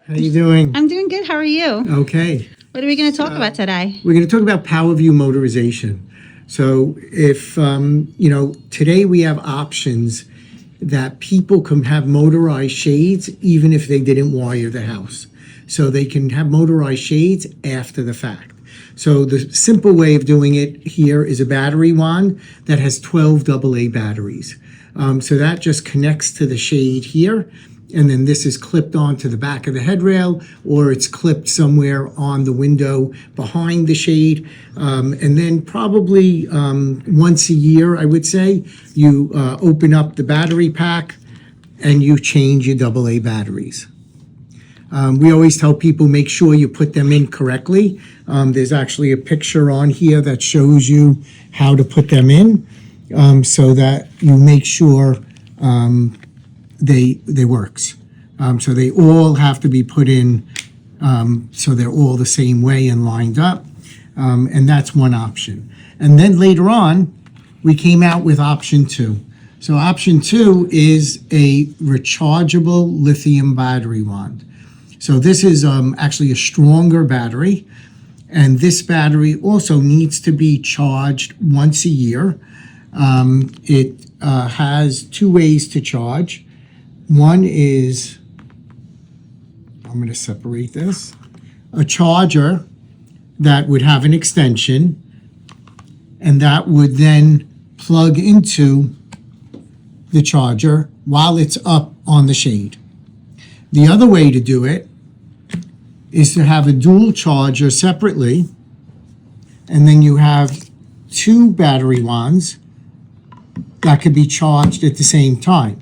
How you doing? I'm doing good. How are you? Okay. What are we going to talk about today? We're going to talk about PowerView motorization. So if, today we have options that people can have motorized shades even if they didn't wire the house. So they can have motorized shades after the fact. So the simple way of doing it here is a battery wand that has 12 AA batteries. So that just connects to the shade here. And then this is clipped onto the back of the headrail, or it's clipped somewhere on the window behind the shade. And then probably once a year, I would say, you open up the battery pack and you change your AA batteries. We always tell people make sure you put them in correctly. There's actually a picture on here that shows you how to put them in so that you make sure they works. So they all have to be put in so they're all the same way and lined up. And that's one option. And then later on, we came out with option 2. So option 2 is a rechargeable lithium battery wand. So this is actually a stronger battery. And this battery also needs to be charged once a year. It has 2 ways to charge. One is, I'm going to separate this, a charger that would have an extension, and that would then plug into the charger while it's up on the shade. The other way to do it is to have a dual charger separately, and then you have 2 battery wands that could be charged at the same time.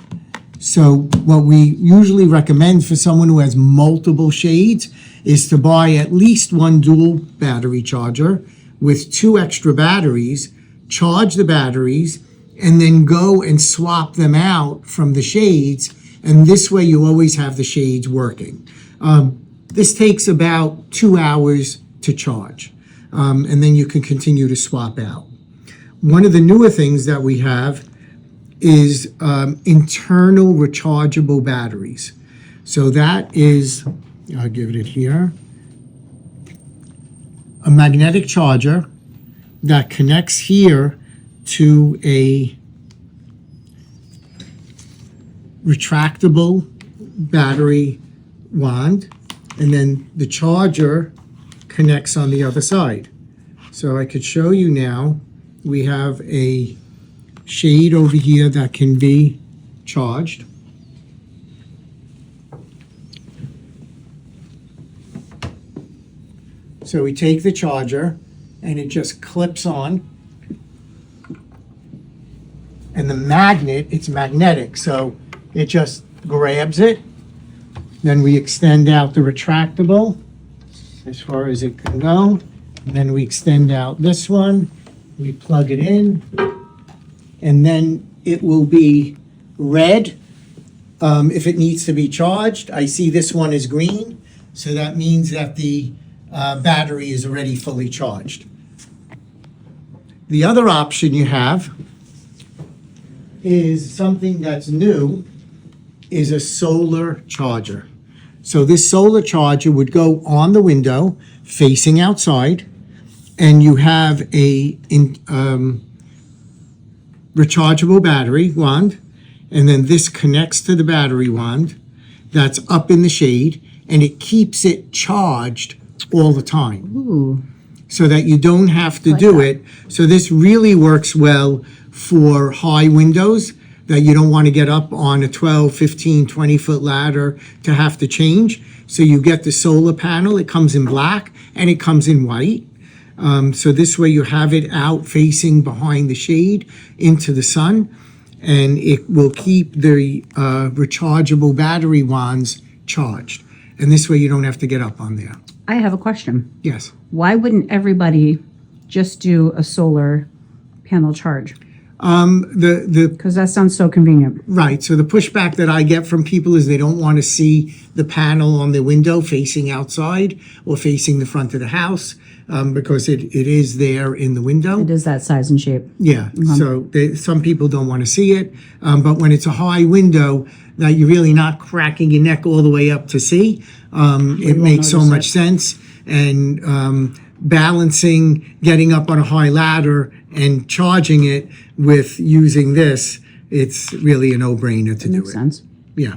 So what we usually recommend for someone who has multiple shades is to buy at least 1 dual battery charger with 2 extra batteries, charge the batteries, and then go and swap them out from the shades. And this way you always have the shades working. This takes about 2 hours to charge. And then you can continue to swap out. One of the newer things that we have is internal rechargeable batteries. So that is, I'll give it here, a magnetic charger that connects here to a retractable battery wand, and then the charger connects on the other side. So I could show you now, we have a shade over here that can be charged. So we take the charger and it just clips on. And the magnet, it's magnetic, so it just grabs it. Then we extend out the retractable as far as it can go. And then we extend out this one. We plug it in. And then it will be red if it needs to be charged. I see this one is green, so that means that the battery is already fully charged. The other option you have is something that's new, is a solar charger. So this solar charger would go on the window facing outside, and you have a rechargeable battery wand, and then this connects to the battery wand that's up in the shade, and it keeps it charged all the time. Ooh. So that you don't have to do it. So this really works well for high windows that you don't want to get up on a 12, 15, 20-foot ladder to have to change. So you get the solar panel, it comes in black and it comes in white. So this way you have it out facing behind the shade into the sun, and it will keep the rechargeable battery wands charged. And this way you don't have to get up on there. I have a question. Yes. Why wouldn't everybody just do a solar panel charge? Because that sounds so convenient. Right. So the pushback that I get from people is they don't want to see the panel on the window facing outside or facing the front of the house. because it is there in the window. It is that size and shape. Yeah, so some people don't want to see it, but when it's a high window that you're really not cracking your neck all the way up to see, it makes so notice much it. sense. And balancing, getting up on a high ladder and charging it with using this, it's really a no-brainer to do Makes it. sense. Yeah.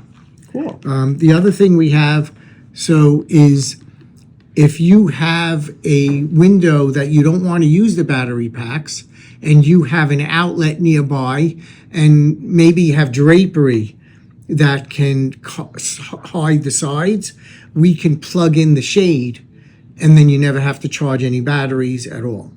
Cool. The other thing we have, is if you have a window that you don't want to use the battery packs and you have an outlet nearby and maybe you have drapery that can hide the sides, we can plug in the shade and then you never have to charge any batteries at all.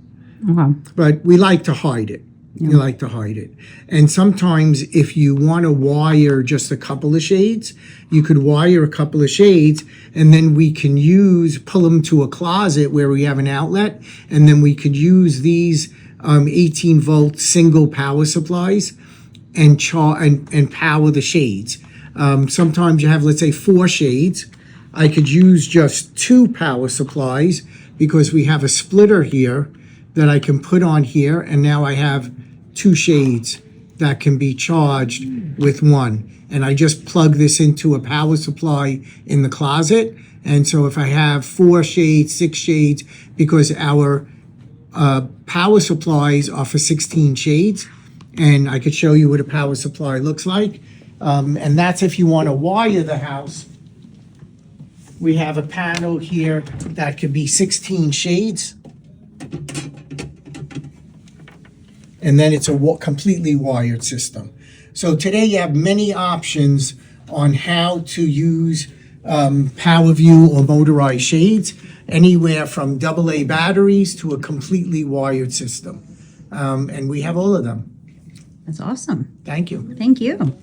Okay. But we like to hide it. You like to hide it. And sometimes if you want to wire just a couple of shades, you could wire a couple of shades and then we can pull them to a closet where we have an outlet, and then we could use these 18-volt single power supplies and power the shades. Sometimes you have, let's say, 4 shades. I could use just 2 power supplies because we have a splitter here that I can put on here, and now I have 2 shades that can be charged with 1. And I just plug this into a power supply in the closet. And so if I have 4 shades, 6 shades, because our power supplies are for 16 shades, and I could show you what a power supply looks like. And that's if you want to wire the house. We have a panel here that could be 16 shades. And then it's a completely wired system. So today you have many options on how to use PowerView or Motorize shades, anywhere from AA batteries to a completely wired system. And we have all of them. That's awesome. Thank you. Thank you.